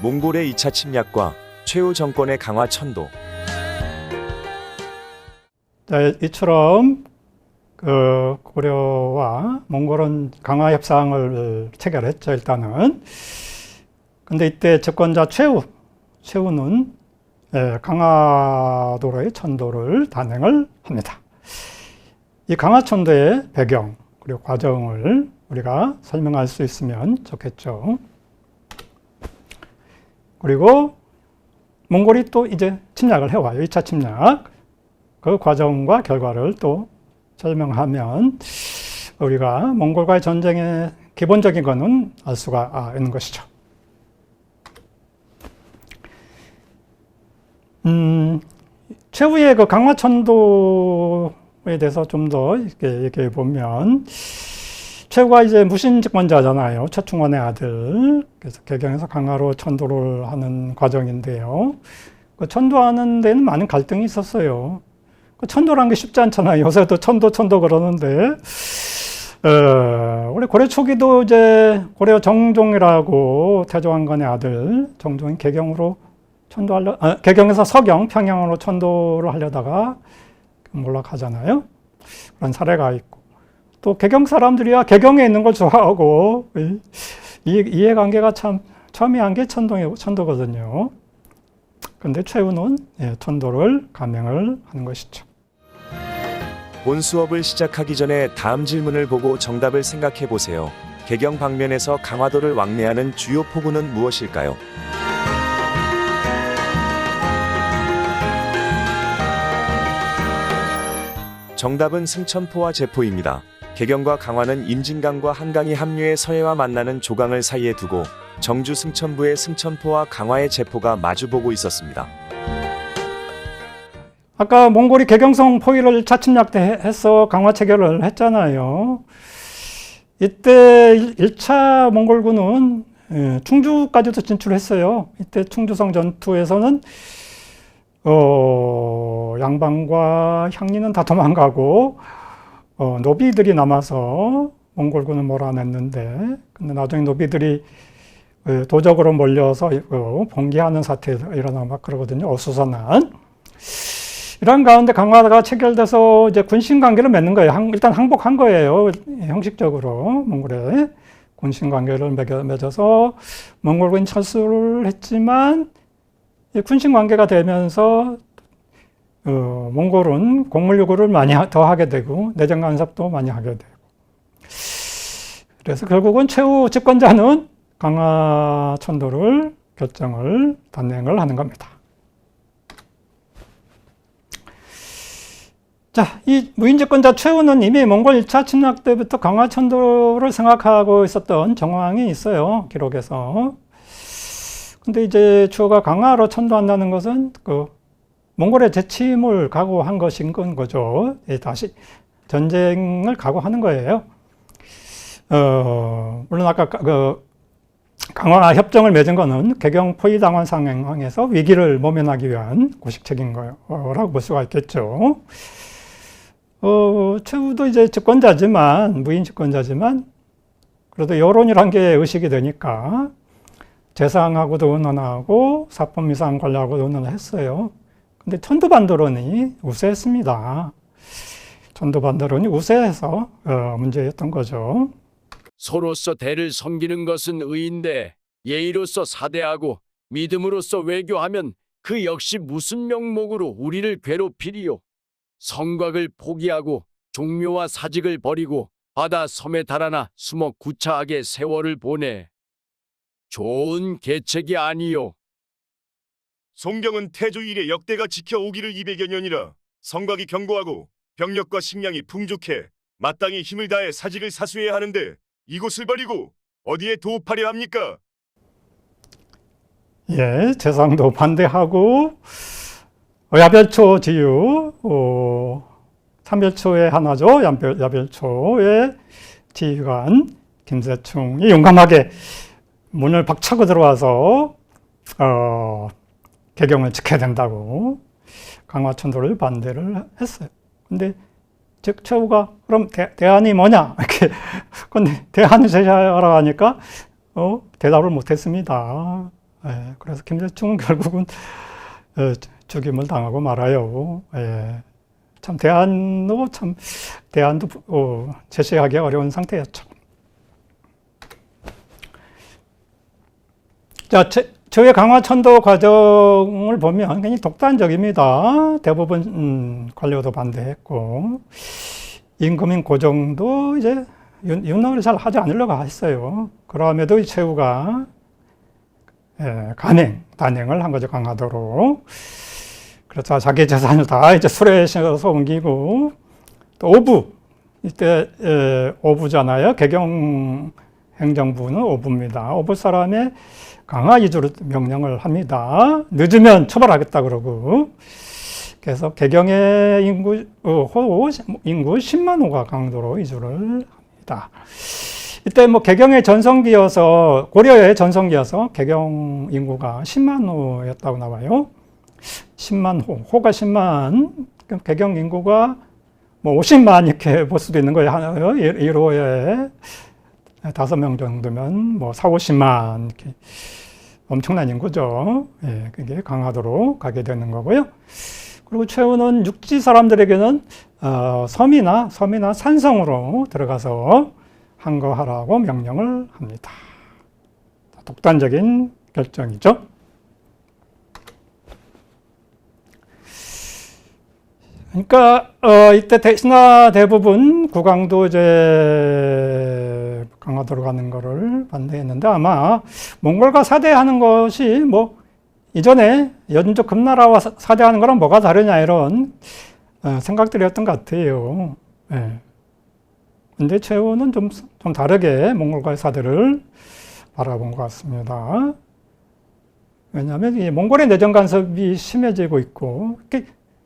몽골의 2차 침략과 최후 정권의 강화 천도. 자, 이처럼 고려와 몽골은 강화 협상을 체결했죠, 일단은. 근데 이때 집권자 최후는 강화도로의 천도를 단행을 합니다. 이 강화천도의 배경 그리고 과정을 우리가 설명할 수 있으면 좋겠죠. 그리고 몽골이 또 이제 침략을 해와요. 2차 침략. 그 과정과 결과를 또 설명하면 우리가 몽골과의 전쟁의 기본적인 거는 알 수가 있는 것이죠. 최후의 그 강화천도에 대해서 좀 더 이렇게 얘기해 보면, 최후가 이제 무신 집권자잖아요. 최충원의 아들. 그래서 개경에서 강화로 천도를 하는 과정인데요. 그 천도하는 데는 많은 갈등이 있었어요. 그 천도라는 게 쉽지 않잖아요. 요새도 천도 그러는데, 우리 고려 초기도 이제 고려 정종이라고 태조왕건의 아들 정종이 개경으로 개경에서 서경, 평양으로 천도를 하려다가 몰락하잖아요. 그런 사례가 있고. 또 개경 사람들이야 개경에 있는 걸 좋아하고, 이해관계가 참 첨예한 게 천도거든요. 근데 최후는 천도를 감행을 하는 것이죠. 본 수업을 시작하기 전에 다음 질문을 보고 정답을 생각해 보세요. 개경 방면에서 강화도를 왕래하는 주요 포구는 무엇일까요? 정답은 승천포와 제포입니다. 개경과 강화는 임진강과 한강이 합류해 서해와 만나는 조강을 사이에 두고 정주 승천부의 승천포와 강화의 제포가 마주보고 있었습니다. 아까 몽골이 개경성 포위를 1차 침략 때 해서 강화 체결을 했잖아요. 이때 1차 몽골군은 충주까지도 진출했어요. 이때 충주성 전투에서는 양반과 향리는 다 도망가고 노비들이 남아서 몽골군을 몰아냈는데, 근데 나중에 노비들이 도적으로 몰려서 봉기하는 사태가 일어나고 막 그러거든요. 어수선한. 이런 가운데 강화가 체결돼서 이제 군신 관계를 맺는 거예요. 일단 항복한 거예요. 형식적으로 몽골에 군신 관계를 맺어서 몽골군이 철수를 했지만, 군신 관계가 되면서 몽골은 곡물 요구를 많이 더 하게 되고 내정 간섭도 많이 하게 되고, 그래서 결국은 최후 집권자는 강화 천도를 결정을 단행을 하는 겁니다. 자, 이 무인 집권자 최후는 이미 몽골 1차 침략 때부터 강화 천도를 생각하고 있었던 정황이 있어요, 기록에서. 근데 이제 최후가 강화로 천도한다는 것은 몽골의 재침을 각오한 것인 거죠. 다시 전쟁을 각오하는 거예요. 물론 아까 강화 협정을 맺은 거는 개경 포위당한 상황에서 위기를 모면하기 위한 고식책인 거라고 볼 수가 있겠죠. 최후도 이제 집권자지만, 무인 집권자지만, 그래도 여론이란 게 의식이 되니까 재상하고도 의논하고 사법미상 관리하고도 의논을 했어요. 근데 천도반도론이 우세했습니다. 천도반도론이 우세해서 문제였던 거죠. 소로서 대를 섬기는 것은 의인데 예의로서 사대하고 믿음으로서 외교하면 그 역시 무슨 명목으로 우리를 괴롭히리요. 성곽을 포기하고 종묘와 사직을 버리고 바다 섬에 달아나 숨어 구차하게 세월을 보내. 좋은 계책이 아니요. 송경은 태조 이래 역대가 지켜오기를 200여 년이라 성곽이 견고하고 병력과 식량이 풍족해 마땅히 힘을 다해 사직을 사수해야 하는데 이곳을 버리고 어디에 도읍하려 합니까? 예, 재상도 반대하고 야별초 지유, 삼별초의 하나죠. 야별초의 지휘관 김세충이 용감하게 문을 박차고 들어와서 개경을 지켜야 된다고 강화천도를 반대를 했어요. 근데 최후가 그럼 대안이 뭐냐? 이렇게 근데 대안을 제시하라고 하니까 대답을 못했습니다. 그래서 김대중은 결국은 죽임을 당하고 말아요. 참 대안도 제시하기 어려운 상태였죠. 자, 저의 강화천도 과정을 보면 굉장히 독단적입니다. 대부분 관료도 반대했고, 임금인 고종도 이제 윤곽을 잘 하지 않으려고 했어요. 그럼에도 최후가 단행을 한 거죠, 강화도로. 그래서 자기 재산을 다 이제 수레에서 옮기고, 또 오부, 이때 오부잖아요. 개경 행정부는 오부입니다. 오부 사람의 강화 이주를 명령을 합니다. 늦으면 처벌하겠다 그러고. 그래서 개경의 인구 10만 호가 강도로 이주를 합니다. 이때 뭐 개경의 전성기여서, 고려의 전성기여서 개경 인구가 10만 호였다고 나와요. 10만 호가 10만, 그럼 개경 인구가 뭐 50만 이렇게 볼 수도 있는 거예요. 1호에 5명 정도면 뭐 4, 50만 이렇게 엄청난 인구죠. 그게 강화도로 가게 되는 거고요. 그리고 최후는 육지 사람들에게는 섬이나 산성으로 들어가서 항거하라고 명령을 합니다. 독단적인 결정이죠. 그러니까 이때 신하 대부분 국왕도 이제 강화도로 가는 거를 반대했는데, 아마 몽골과 사대하는 것이 뭐 이전에 연족 금나라와 사대하는 거랑 뭐가 다르냐 이런 생각들이었던 것 같아요. 근데 최후는 좀 다르게 몽골과의 사대를 바라본 것 같습니다. 왜냐하면 이 몽골의 내정 간섭이 심해지고 있고,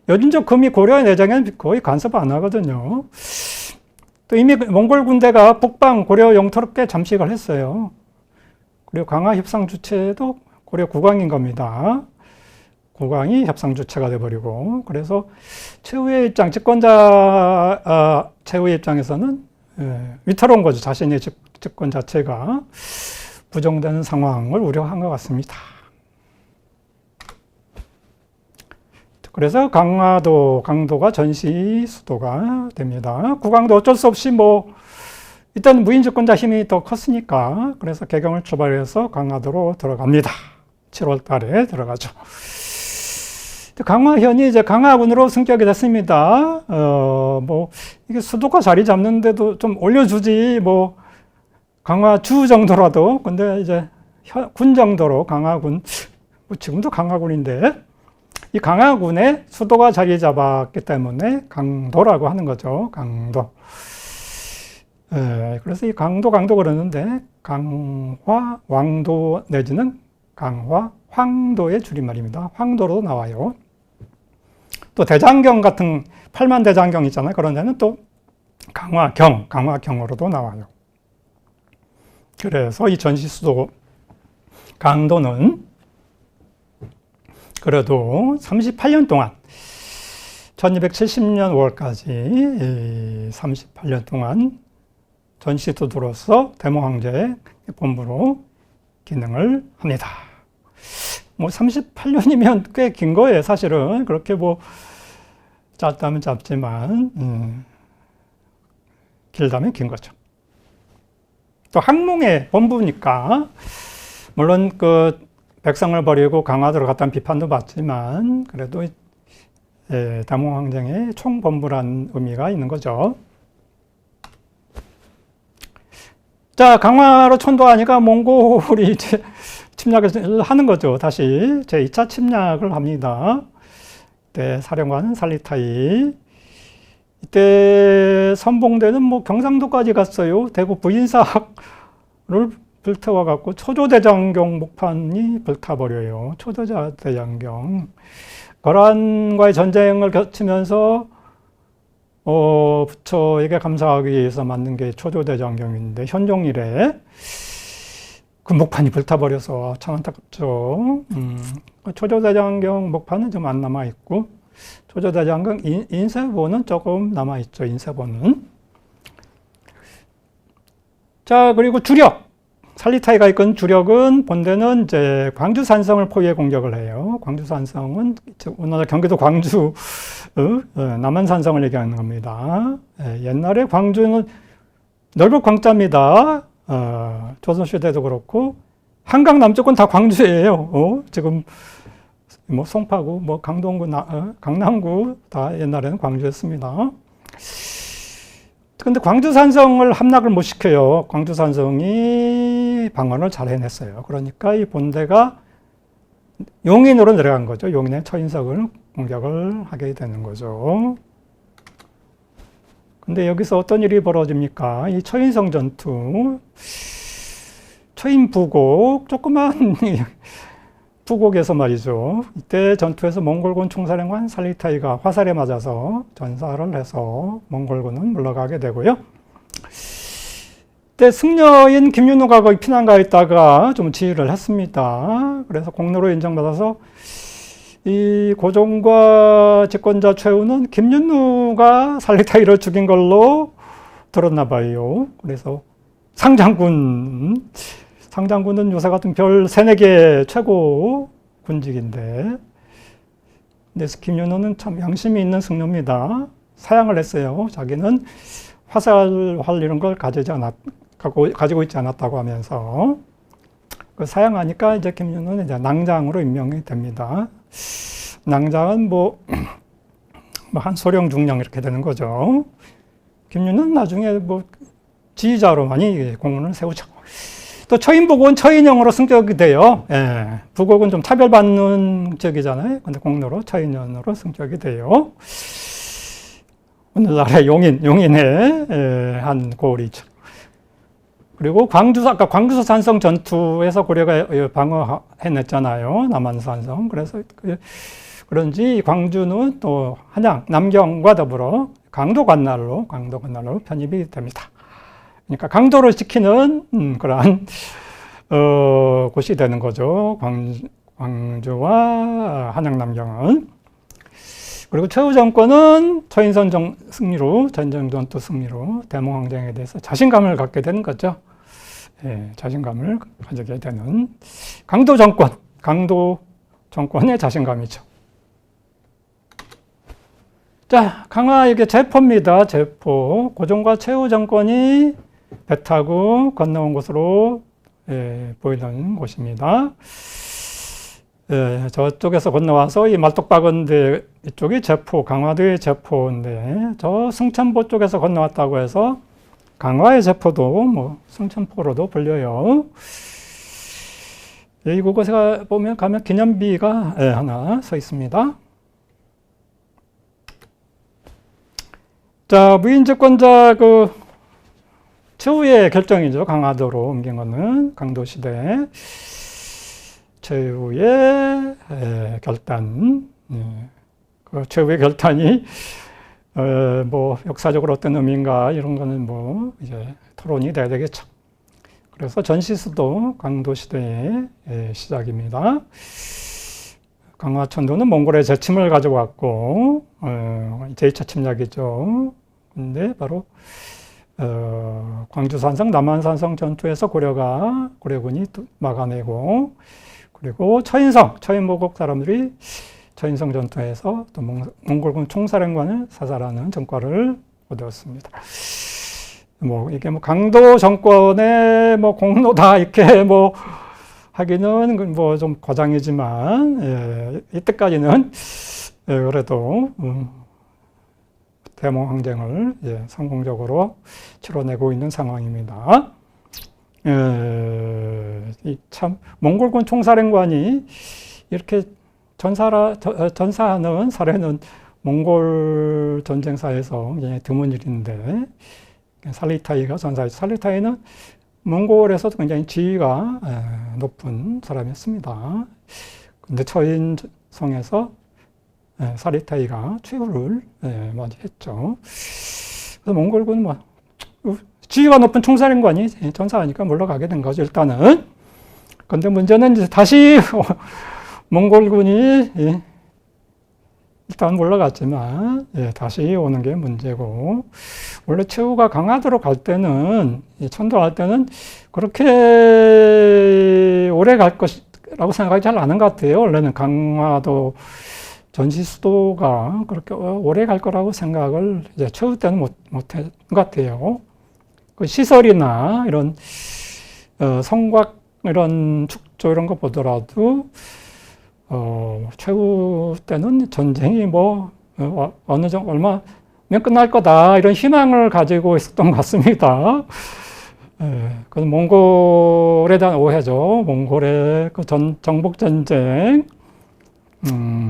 여진족 금이 고려의 내정에는 거의 간섭 안 하거든요. 또 이미 몽골 군대가 북방 고려 영토를 꽤 잠식을 했어요. 그리고 강화 협상 주체도 고려 국왕인 겁니다. 국왕이 협상 주체가 돼버리고, 그래서 최후의 입장, 최후의 입장에서는 위태로운 거죠. 자신의 집권 자체가 부정되는 상황을 우려한 것 같습니다. 그래서 강도가 전시 수도가 됩니다. 국왕도 어쩔 수 없이 일단 무인주권자 힘이 더 컸으니까, 그래서 개경을 출발해서 강화도로 들어갑니다. 7월 달에 들어가죠. 강화현이 이제 강화군으로 승격이 됐습니다. 이게 수도가 자리 잡는데도 좀 올려주지, 강화주 정도라도, 근데 이제 군 정도로 강화군, 지금도 강화군인데, 이 강화군에 수도가 자리 잡았기 때문에 강도라고 하는 거죠. 강도. 그래서 이 강도 그러는데, 강화, 왕도 내지는 강화, 황도의 줄임말입니다. 황도로 나와요. 또 대장경 같은 8만 대장경 있잖아요. 그런 데는 또 강화경으로도 나와요. 그래서 이 전시 수도 강도는 그래도 38년 동안 1270년 5월까지 38년 동안 전시도로서 대모황제의 본부로 기능을 합니다. 38년이면 꽤 긴 거예요, 사실은. 그렇게 짧다면 짧지만, 길다면 긴 거죠. 또 학문의 본부니까, 물론 백성을 버리고 강화도로 갔다는 비판도 받지만, 그래도 대모황정의 총본부란 의미가 있는 거죠. 자, 강화로 천도하니까 몽골이 이제 침략을 하는 거죠. 다시 제2차 침략을 합니다. 이때 사령관은 살리타이. 이때 선봉대는 경상도까지 갔어요. 대구 부인사를 불태워갖고 초조대장경 목판이 불타버려요. 초조대장경. 거란과의 전쟁을 거치면서 부처에게 감사하기 위해서 만든 게 초조대장경인데, 현종 이래 그 목판이 불타버려서 참 안타깝죠. 초조대장경 목판은 좀 안 남아있고, 초조대장경 인쇄본은 조금 남아있죠. 인쇄본은. 자, 그리고 주력 살리타이가 이끈 주력은 본대는 이제 광주 산성을 포위해 공격을 해요. 광주 산성은 오늘 경기도 광주 남한 산성을 얘기하는 겁니다. 옛날에 광주는 넓은 광자입니다. 조선시대도 그렇고 한강 남쪽은 다 광주예요. 지금 뭐 송파구, 뭐 강동구, 강남구 다 옛날에는 광주였습니다. 근데 광주 산성을 함락을 못 시켜요. 광주 산성이 방어를 잘 해냈어요. 그러니까 이 본대가 용인으로 내려간 거죠. 용인의 처인석을 공격을 하게 되는 거죠. 근데 여기서 어떤 일이 벌어집니까? 이 처인성 전투, 처인부곡, 조그만 부곡에서 말이죠. 이때 전투에서 몽골군 총사령관 살리타이가 화살에 맞아서 전사를 해서 몽골군은 물러가게 되고요. 이때 승려인 김윤우가 거기 피난가 있다가 좀 지휘를 했습니다. 그래서 공로로 인정받아서 이 고종과 집권자 최후는 김윤우가 살리타이를 죽인 걸로 들었나 봐요. 그래서 상장군은 요새 같은 별 3, 4개 최고 군직인데, 그래서 김윤호는 참 양심이 있는 승려입니다. 사양을 했어요. 자기는 화살활 이런 걸 가지고 있지 않았다고 하면서. 그 사양하니까 이제 김윤호는 이제 낭장으로 임명이 됩니다. 낭장은 한 소령 중령 이렇게 되는 거죠. 김윤호는 나중에 지휘자로 많이 공헌을 세우죠. 또 처인부곡은 처인형으로 승격이 돼요. 부곡은 좀 차별받는 지역이잖아요. 근데 공로로 처인형으로 승격이 돼요. 오늘날의 용인의 한 고을이죠. 그리고 아까 광주 산성 전투에서 고려가 방어해냈잖아요. 남한 산성. 그래서 그런지 광주는 또 한양, 남경과 더불어 강도 관할로 편입이 됩니다. 그러니까 강도를 지키는 그러한 곳이 되는 거죠. 광주와 한양, 남경은. 그리고 최후 정권은 처인선 승리로, 전쟁 전투 승리로 대몽항쟁에 대해서 자신감을 갖게 되는 거죠. 자신감을 가지게 되는 강도 정권의 자신감이죠. 자, 강화 이게 제포입니다. 제포. 고종과 최후 정권이 배 타고 건너온 곳으로 보이는 곳입니다. 저쪽에서 건너와서 이 말뚝박은데 이쪽이 제포, 강화도의 제포인데 저 승천포 쪽에서 건너왔다고 해서 강화의 제포도 승천포로도 불려요. 이곳에 가면 기념비가 하나 서 있습니다. 자, 무인집권자 최후의 결정이죠. 강화도로 옮긴 거는 강도시대 최후의 결단. 그 최후의 결단이 역사적으로 어떤 의미인가 이런 거는 이제 토론이 돼야 되겠죠. 그래서 전시수도 강도시대의 시작입니다. 강화천도는 몽골의 재침을 가져왔고 제2차 침략이죠. 근데 바로 광주산성, 남한산성 전투에서 고려군이 막아내고, 그리고 처인보곡 사람들이 처인성 전투에서 또 몽골군 총사령관을 사살하는 전과를 얻었습니다. 이게 강도 정권의 공로다 이렇게 하기는 좀 과장이지만, 이때까지는 그래도 대몽항쟁을 성공적으로 치러내고 있는 상황입니다. 참 몽골군 총사령관이 이렇게 전사하는 사례는 몽골 전쟁사에서 굉장히 드문 일인데, 살리타이가 전사했죠. 살리타이는 몽골에서도 굉장히 지위가 높은 사람이었습니다. 근데 처인성에서 살리타이가 최후를 맞이했죠. 그래서 몽골군 지위가 높은 총사령관이 전사하니까 물러가게 된 거죠, 일단은. 근데 문제는 이제 다시 몽골군이 일단 물러갔지만 다시 오는 게 문제고, 원래 최후가 강화도로 갈 때는, 천도할 때는 그렇게 오래 갈 것이라고 생각이 잘 안 하는 것 같아요. 원래는 강화도 전시 수도가 그렇게 오래 갈 거라고 생각을 이제 최후 때는 못한 것 같아요. 그 시설이나 이런 성곽 이런 축조 이런 거 보더라도 최후 때는 전쟁이 어느 정도 얼마면 끝날 거다 이런 희망을 가지고 있었던 것 같습니다. 그건 몽골에 대한 오해죠. 몽골의 그 정복 전쟁,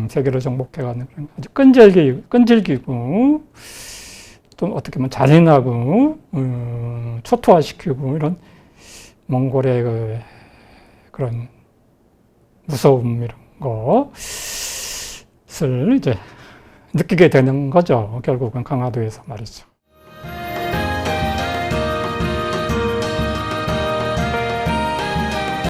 세계를 정복해가는 그런 아주 끈질기고 또 어떻게 보면 잔인하고 초토화시키고 이런 몽골의 그런 무서움 이런 것을 이제 느끼게 되는 거죠. 결국은 강화도에서 말이죠.